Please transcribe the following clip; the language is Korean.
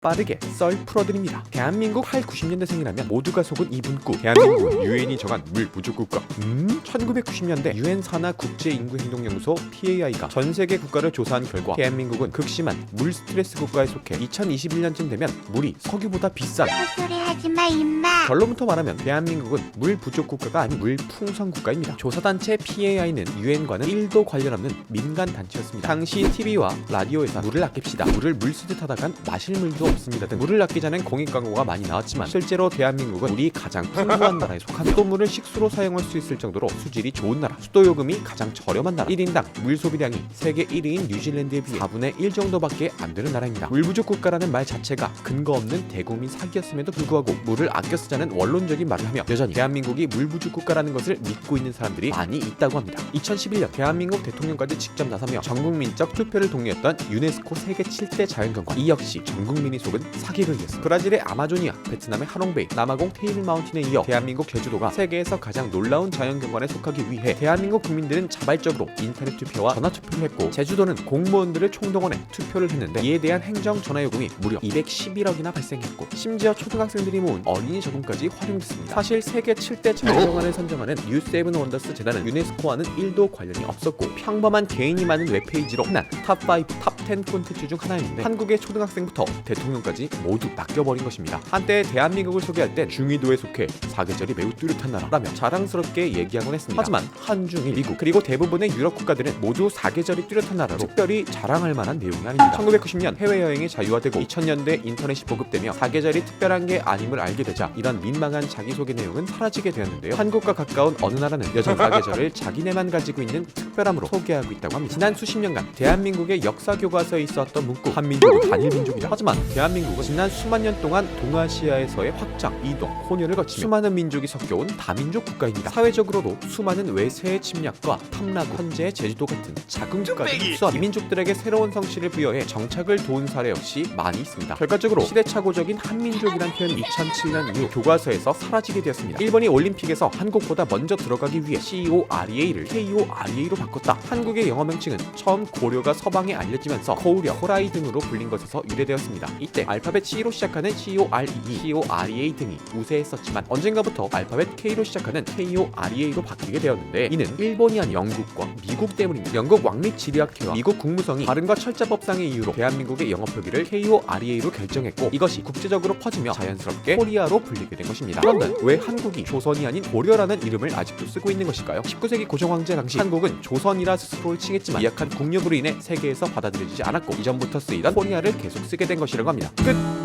빠르게 썰 풀어드립니다. 대한민국 8, 90년대생이라면 모두가 속은 이 문구. 대한민국은 유엔이 정한 물 부족 국가. 1990년대 유엔 산하 국제인구행동연구소 PAI가 전 세계 국가를 조사한 결과 대한민국은 극심한 물 스트레스 국가에 속해 2021년쯤 되면 물이 석유보다 비싼 헛소리 하지마 임마. 결론부터 말하면 대한민국은 물 부족 국가가 아닌 물 풍성 국가입니다. 조사단체 PAI는 유엔과는 1도 관련 없는 민간 단체였습니다. 당시 TV와 라디오에서 물을 아낍시다, 물을 물쓰듯 하다간 마실 물도 없습니다 등 물을 아끼자는 공익 광고가 많이 나왔지만 실제로 대한민국은 물이 가장 풍부한 나라에 속하며 또 물을 식수로 사용할 수 있을 정도로 수질이 좋은 나라, 수도 요금이 가장 저렴한 나라, 1인당 물 소비량이 세계 1위인 뉴질랜드에 비해 4분의 1 정도밖에 안 되는 나라입니다. 물 부족 국가라는 말 자체가 근거 없는 대국민 사기였음에도 불구하고 물을 아껴 쓰자는 원론적인 말을 하며 여전히 대한민국이 물 부족 국가라는 것을 믿고 있는 사람들이 많이 있다고 합니다. 2011년 대한민국 대통령까지 직접 나서며 전국민적 투표를 독려했던 유네스코 세계 7대 자연경관, 이 역시 전국민이 속은 사기극이었습니다. 브라질의 아마조니아, 베트남의 하롱베이, 남아공 테이블 마운틴에 이어 대한민국 제주도가 세계에서 가장 놀라운 자연경관에 속하기 위해 대한민국 국민들은 자발적으로 인터넷 투표와 전화 투표를 했고 제주도는 공무원들을 총동원해 투표를 했는데 이에 대한 행정 전화 요금이 무려 211억이나 발생했고 심지어 초등학생들이 모은 어린이 저금까지 활용됐습니다. 사실 세계 7대 자연경관을 선정하는 뉴세븐 원더스 재단은 유네스코와는 1도 관련이 없었고 평범한 개인이 많은 웹페이지로 흔한 탑5, 탑10 콘텐츠 중 하나였는데 한국의 초등학생부터 대통령까지 모두 낚여버린 것입니다. 한때 대한민국을 소개할 땐 중위도에 속해 사계절이 매우 뚜렷한 나라라며 자랑스럽게 얘기하곤 했습니다. 하지만 한중일, 미국 그리고 대부분의 유럽 국가들은 모두 사계절이 뚜렷한 나라로 특별히 자랑할 만한 내용이 아닙니다. 1990년 해외여행이 자유화되고 2000년대 인터넷이 보급되며 사계절이 특별한 게 아님을 알게 되자 이런 민망한 자기소개 내용은 사라지게 되었는데요. 한국과 가까운 어느 나라는 여전히 사계절을 자기네만 가지고 있는 특별함으로 소개하고 있다고 합니다. 지난 수십 년간 대한민국의 역사 교과서에 있었던 문구 한민족은 단일민족이다. 하지만 대한민국은 지난 수만 년 동안 동아시아에서의 확장, 이동, 혼혈을 거치며 수많은 민족이 섞여온 다민족 국가입니다. 사회적으로도 수많은 외세의 침략과 탐라구, 현재의 제주도 같은 작은 국가를 흡수한 이민족들에게 새로운 성씨를 부여해 정착을 도운 사례 역시 많이 있습니다. 결과적으로 시대착오적인 한민족이란 표현 2007년 이후 교과서에서 사라지게 되었습니다. 일본이 올림픽에서 한국보다 먼저 들어가기 위해 COREA를 KOREA로 바꿨다. 한국의 영어 명칭은 처음 고려가 서방에 알려지면서 코우려, 호라이 등으로 불린 것에서 유래되었습니다. 이때 알파벳 C로 시작하는 COREE, COREA 등이 우세했었지만 언젠가부터 알파벳 K로 시작하는 KOREA로 바뀌게 되었는데 이는 일본이 아닌 영국과 미국 때문입니다. 영국 왕립지리학회와 미국 국무성이 발음과 철자법상의 이유로 대한민국의 영어 표기를 KOREA로 결정했고 이것이 국제적으로 퍼지며 자연스럽게 코리아로 불리게 된 것입니다. 그런데 왜 한국이 조선이 아닌 고려라는 이름을 아직도 쓰고 있는 것일까요? 19세기 고종황제 당시 한국은 조선이라 스스로를 칭했지만 미약한 국력으로 인해 세계에서 받아들여지지 않았고 이전부터 쓰이던 코리아를 계속 쓰게 된 것이라고 합니다. 끝!